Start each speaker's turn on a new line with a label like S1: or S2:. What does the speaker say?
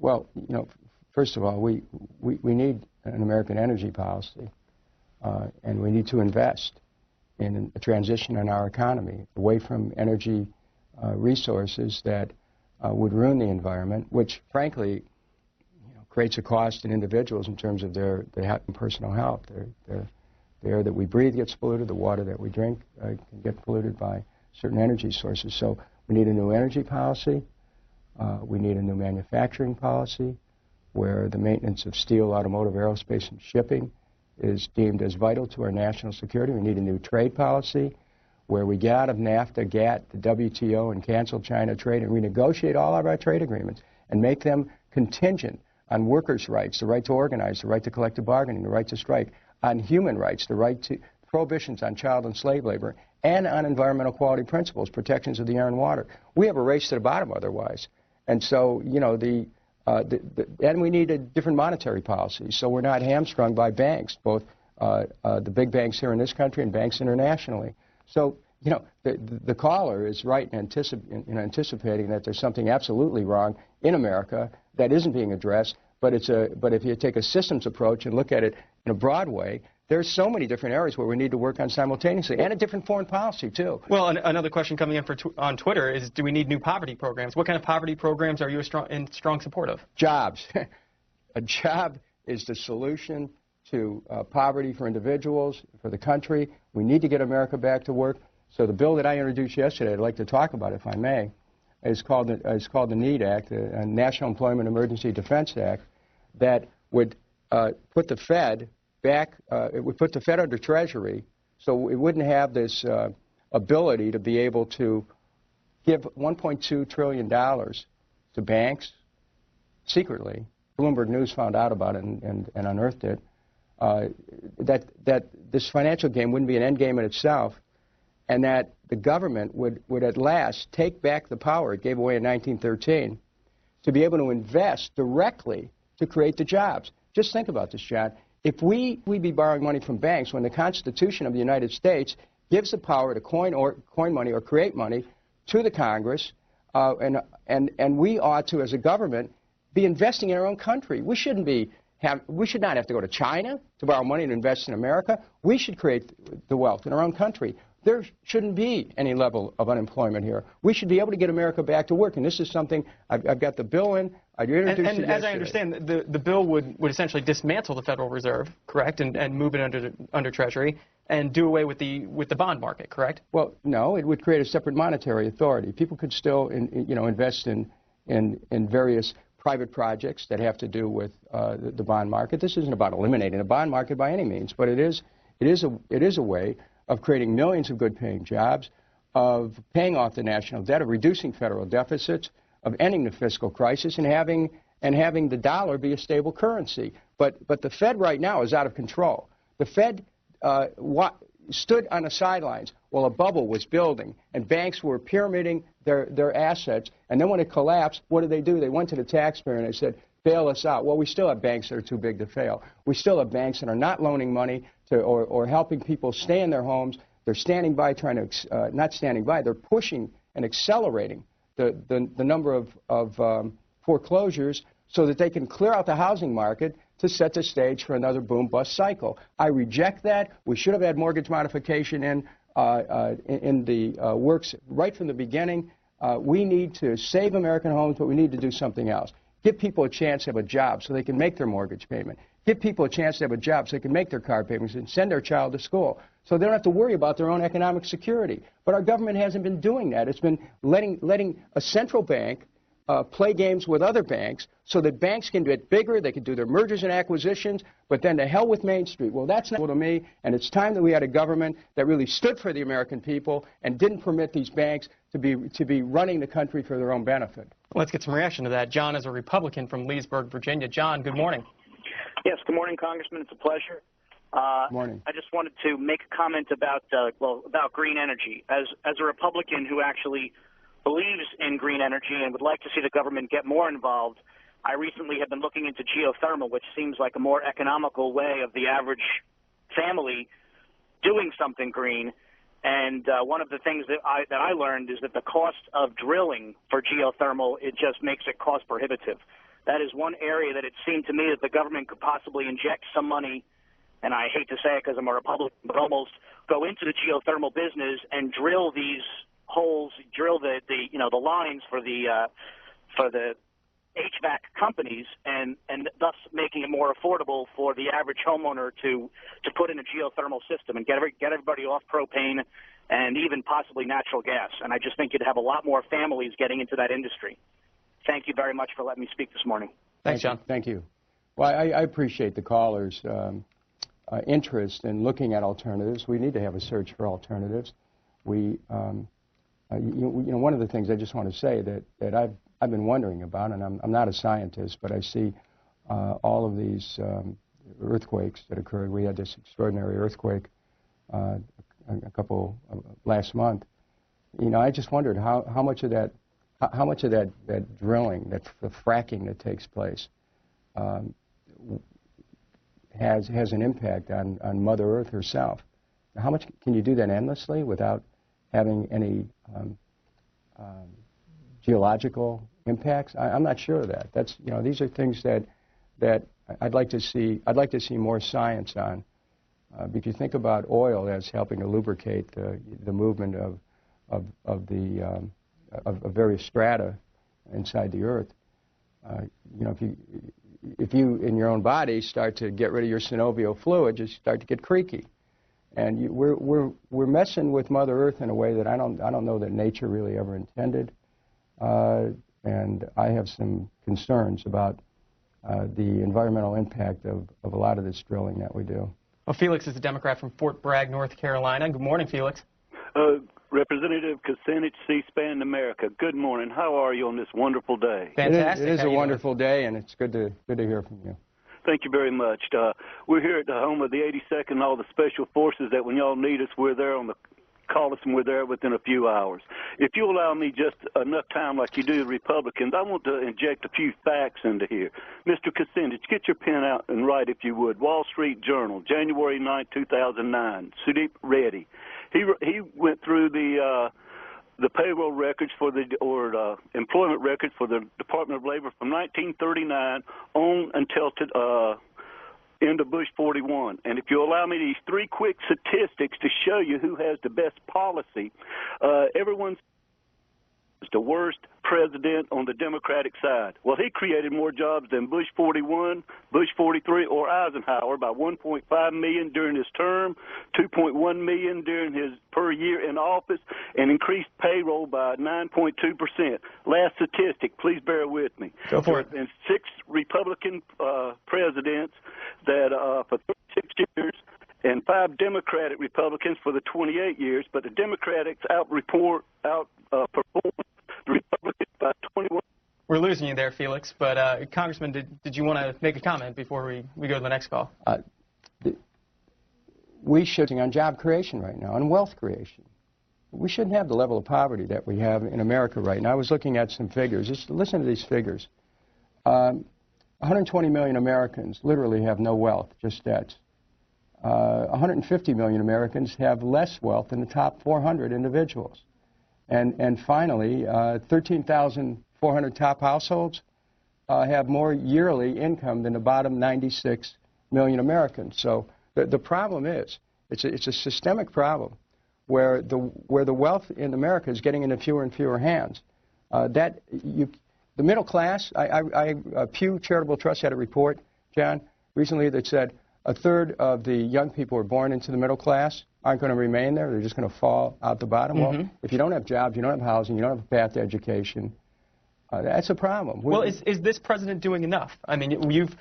S1: Well, you know, first of all, we need an American energy policy, and we need to invest in a transition in our economy away from energy resources that would ruin the environment, which, frankly, you know, creates a cost in individuals in terms of their personal health. The air that we breathe gets polluted, the water that we drink can get polluted by certain energy sources. So we need a new energy policy. We need a new manufacturing policy where the maintenance of steel, automotive, aerospace, and shipping is deemed as vital to our national security. We need a new trade policy where we get out of NAFTA, GATT, the WTO, and cancel China trade and renegotiate all of our trade agreements and make them contingent on workers' rights, the right to organize, the right to collective bargaining, the right to strike, on human rights, the right to prohibitions on child and slave labor, and on environmental quality principles, protections of the air and water. We have a race to the bottom otherwise. And so, you know, and we need a different monetary policy so we're not hamstrung by banks, both the big banks here in this country and banks internationally. So, you know, the caller is right in anticipating that there's something absolutely wrong in America that isn't being addressed, but if you take a systems approach and look at it in a broad way, there's so many different areas where we need to work on simultaneously, and a different foreign policy, too.
S2: Well, another question coming in on Twitter is, do we need new poverty programs? What kind of poverty programs are you in strong support of?
S1: Jobs. A job is the solution to poverty for individuals, for the country. We need to get America back to work. So the bill that I introduced yesterday, I'd like to talk about, if I may, is called the NEED Act, the National Employment Emergency Defense Act, that would put the Fed back, it would put the Fed under Treasury, so it wouldn't have this ability to be able to give $1.2 trillion to banks secretly. Bloomberg News found out about it and unearthed it. That this financial game wouldn't be an end game in itself, and that the government would at last take back the power it gave away in 1913 to be able to invest directly to create the jobs. Just think about this, John. If we'd be borrowing money from banks when the Constitution of the United States gives the power to coin money or create money to the Congress, and we ought to, as a government, be investing in our own country. We should not have to go to China to borrow money and invest in America. We should create the wealth in our own country. There shouldn't be any level of unemployment here. We should be able to get America back to work, and this is something I've got the bill in. I introduced it yesterday.
S2: As I understand, the bill would essentially dismantle the Federal Reserve, correct, and move it under Treasury, and do away with the bond market, correct?
S1: Well, no, it would create a separate monetary authority. People could still, invest in various private projects that have to do with the bond market. This isn't about eliminating the bond market by any means, but it is a way of creating millions of good-paying jobs, of paying off the national debt, of reducing federal deficits, of ending the fiscal crisis, and having the dollar be a stable currency. But the Fed right now is out of control. The Fed stood on the sidelines while a bubble was building, and banks were pyramiding their assets. And then when it collapsed, what did they do? They went to the taxpayer and they said, bail us out. Well, we still have banks that are too big to fail. We still have banks that are not loaning money or helping people stay in their homes. They're standing by, not standing by, they're pushing and accelerating the number of foreclosures so that they can clear out the housing market to set the stage for another boom-bust cycle. I reject that. We should have had mortgage modification in the works right from the beginning. We need to save American homes, but we need to do something else. Give people a chance to have a job so they can make their mortgage payment. Give people a chance to have a job so they can make their car payments and send their child to school so they don't have to worry about their own economic security. But our government hasn't been doing that. It's been letting a central bank play games with other banks so that banks can get bigger, they can do their mergers and acquisitions, but then to hell with Main Street. Well, that's not to me, and it's time that we had a government that really stood for the American people and didn't permit these banks to be running the country for their own benefit.
S2: Let's get some reaction to that. John is a Republican from Leesburg, Virginia. John, good morning.
S3: Yes, good morning, Congressman. It's a pleasure.
S1: Good morning.
S3: I just wanted to make a comment about green energy. As a Republican who actually believes in green energy and would like to see the government get more involved, I recently have been looking into geothermal, which seems like a more economical way of the average family doing something green. And one of the things that I learned is that the cost of drilling for geothermal, it just makes it cost prohibitive. that is one area that it seemed to me that the government could possibly inject some money, and I hate to say it because I'm a Republican, but almost go into the geothermal business and drill these holes, drill the lines for the HVAC companies, and thus making it more affordable for the average homeowner to put in a geothermal system and get everybody off propane and even possibly natural gas. And I just think you'd have a lot more families getting into that industry. Thank you very much for letting me speak this morning.
S2: Thanks, John.
S1: Thank you. Well, I appreciate the caller's interest in looking at alternatives. We need to have a search for alternatives. One of the things I just want to say that I've been wondering about, and I'm not a scientist, but I see all of these earthquakes that occurred. We had this extraordinary earthquake a couple last month. I just wondered how much of that drilling, the fracking that takes place, has an impact on Mother Earth herself. Now, how much can you do that endlessly without having any geological impacts? I'm not sure of that. These are things that I'd like to see. I'd like to see more science on, because you think about oil as helping to lubricate the movement of various strata inside the Earth. If you in your own body start to get rid of your synovial fluid, you start to get creaky, and we're messing with Mother Earth in a way that I don't know that nature really ever intended, and I have some concerns about the environmental impact of a lot of this drilling that we do.
S2: Well, Felix is a Democrat from Fort Bragg, North Carolina. Good morning, Felix.
S4: Representative Kucinich, C-SPAN America. Good morning. How are you on this wonderful day?
S2: Fantastic.
S1: It is a wonderful day, and it's good to hear from you.
S4: Thank you very much. We're here at the home of the 82nd and all the special forces that when y'all need us, we're there on the call us and we're there within a few hours. If you allow me just enough time like you do the Republicans, I want to inject a few facts into here. Mr. Kucinich, get your pen out and write if you would. Wall Street Journal, January 9, 2009. Sudeep Reddy. He went through the payroll records employment records for the Department of Labor from 1939 on until end of Bush 41. And if you allow me these three quick statistics to show you who has the best policy, everyone's the worst president on the Democratic side. Well, he created more jobs than Bush 41, Bush 43, or Eisenhower by 1.5 million during his term, 2.1 million during his per year in office, and increased payroll by 9.2%. Last statistic, please bear with me.
S2: Go for it.
S4: There have been 6 Republican presidents that for 36 years, and 5 Democratic Republicans for the 28 years, but the Democrats outperformed the Republicans by 21.
S2: We're losing you there, Felix, but Congressman, did you want to make a comment before we go to the next call?
S1: We should be on job creation right now and wealth creation. We shouldn't have the level of poverty that we have in America right now. I was looking at some figures. Just listen to these figures. 120 million Americans literally have no wealth, just debts. 150 million Americans have less wealth than the top 400 individuals. And finally, 13,400 top households have more yearly income than the bottom 96 million Americans. So the problem is, it's a systemic problem where the wealth in America is getting into fewer and fewer hands. The middle class, Pew Charitable Trust had a report, John, recently that said a third of the young people who are born into the middle class aren't going to remain there. They're just going to fall out the bottom. Mm-hmm. Well, if you don't have jobs, you don't have housing, you don't have a path to education, that's a problem.
S2: Well, is this president doing enough? I mean, you've